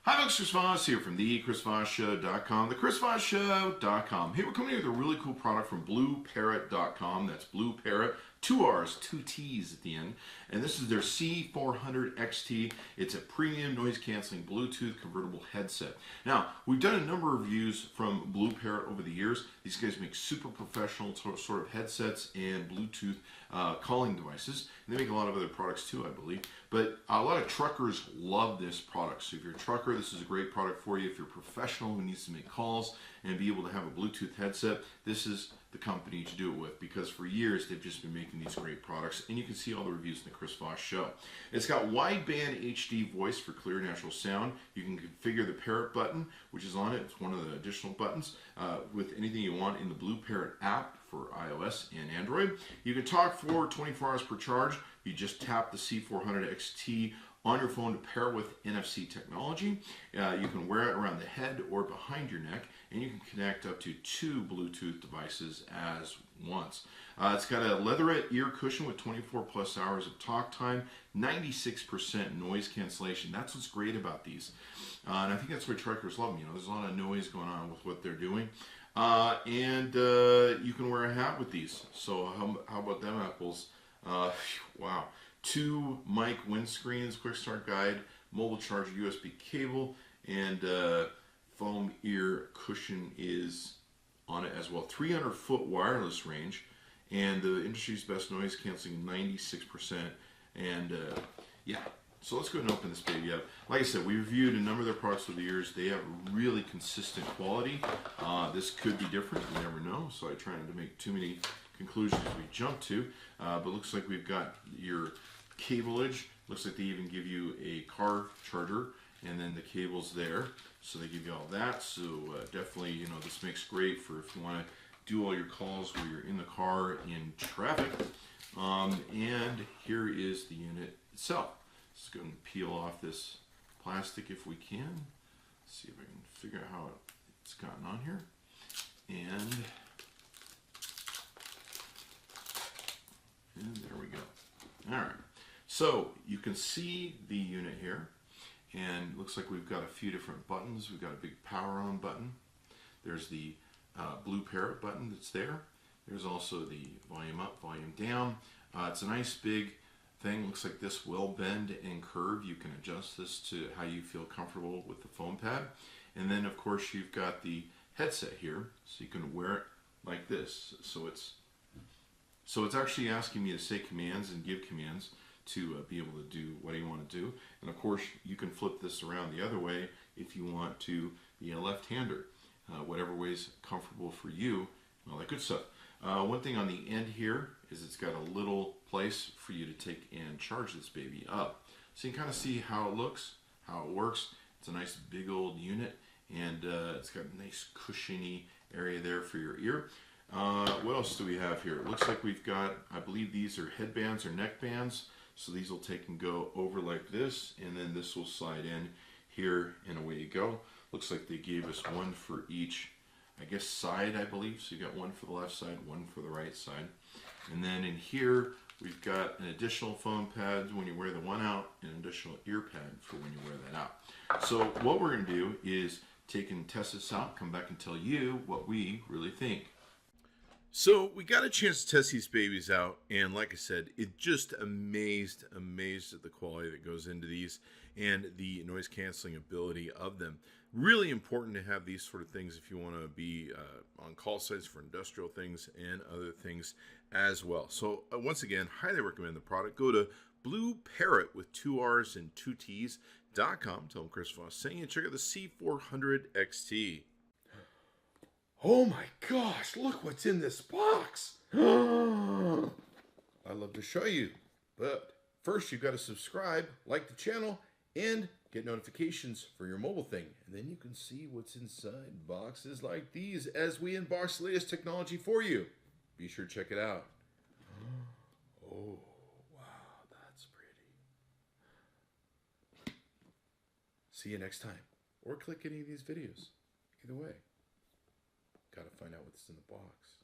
Hi, folks. Chris Voss here from the ChrisVossShow.com, the ChrisVossShow.com. Hey, we're coming here with a really cool product from BlueParrott.com. That's BlueParrott, 2 R's, 2 T's at the end. And this is their C400-XT. It's a premium noise-canceling Bluetooth convertible headset. Now, we've done a number of reviews from BlueParrott over the years. These guys make super professional sort of headsets and Bluetooth calling devices. And they make a lot of other products too, I believe. But a lot of truckers love this product. So if you're a trucker, this is a great product for you. If you're a professional who needs to make calls and be able to have a Bluetooth headset, this is the company to do it with, because for years they've just been making these great products, and you can see all the reviews in the Chris Voss Show. It's got wideband HD voice for clear natural sound. You can configure the Parrot button, which is on it. It's one of the additional buttons with anything you want in the BlueParrott app for iOS and Android. You can talk for 24 hours per charge. You just tap the C400-XT on your phone to pair with NFC technology. You can wear it around the head or behind your neck, and you can connect up to 2 Bluetooth devices as once. It's got a leatherette ear cushion with 24 plus hours of talk time, 96% noise cancellation. That's what's great about these. And I think that's why truckers love them. You know, there's a lot of noise going on with what they're doing. And you can wear a hat with these. So how about them apples? Wow. 2 mic windscreens, quick start guide, mobile charger, USB cable, and foam ear cushion is on it as well. 300-foot wireless range, and the industry's best noise canceling, 96%. And yeah, so let's go ahead and open this baby up. Like I said, we reviewed a number of their products over the years. They have really consistent quality. This could be different, you never know, so I try not to make too many conclusions we jump to, but looks like we've got your cableage. Looks like they even give you a car charger, and then the cable's there, so they give you all that. So definitely, you know, this makes great for if you want to do all your calls where you're in the car in traffic. And here is the unit itself. Let's go and peel off this plastic if we can. See if I can figure out how it's gotten on here. And there we go. All right. So you can see the unit here, and it looks like we've got a few different buttons. We've got a big power on button. There's the BlueParrott button that's there. There's also the volume up, volume down. It's a nice big thing. Looks like this will bend and curve. You can adjust this to how you feel comfortable with the foam pad. And then of course you've got the headset here, so you can wear it like this. So it's actually asking me to say commands and give commands to be able to do what you want to do. And of course, you can flip this around the other way if you want to be a left-hander. Whatever way's comfortable for you, all that good stuff. One thing on the end here is it's got a little place for you to take and charge this baby up. So you can kind of see how it looks, how it works. It's a nice big old unit, and it's got a nice cushiony area there for your ear. What else do we have here? It looks like we've got, I believe these are headbands or neck bands. So these will take and go over like this, and then this will slide in here, and away you go. Looks like they gave us one for each, I guess, side, I believe. So you got one for the left side, one for the right side. And then in here, we've got an additional foam pad when you wear the one out, and an additional ear pad for when you wear that out. So what we're going to do is take and test this out, come back and tell you what we really think. So we got a chance to test these babies out, and like I said, it just amazed at the quality that goes into these and the noise canceling ability of them. Really important to have these sort of things if you want to be on call sites for industrial things and other things as well. So once again, highly recommend the product. Go to BlueParrott with 2 R's and 2 T's.com. Tell them Chris Voss saying, and check out the C400-XT. Oh my gosh, look what's in this box. I'd love to show you, but first you've got to subscribe, like the channel, and get notifications for your mobile thing. And then you can see what's inside boxes like these as we unbox the latest technology for you. Be sure to check it out. Oh, wow, that's pretty. See you next time. Or click any of these videos. Either way. Got to find out what's in the box.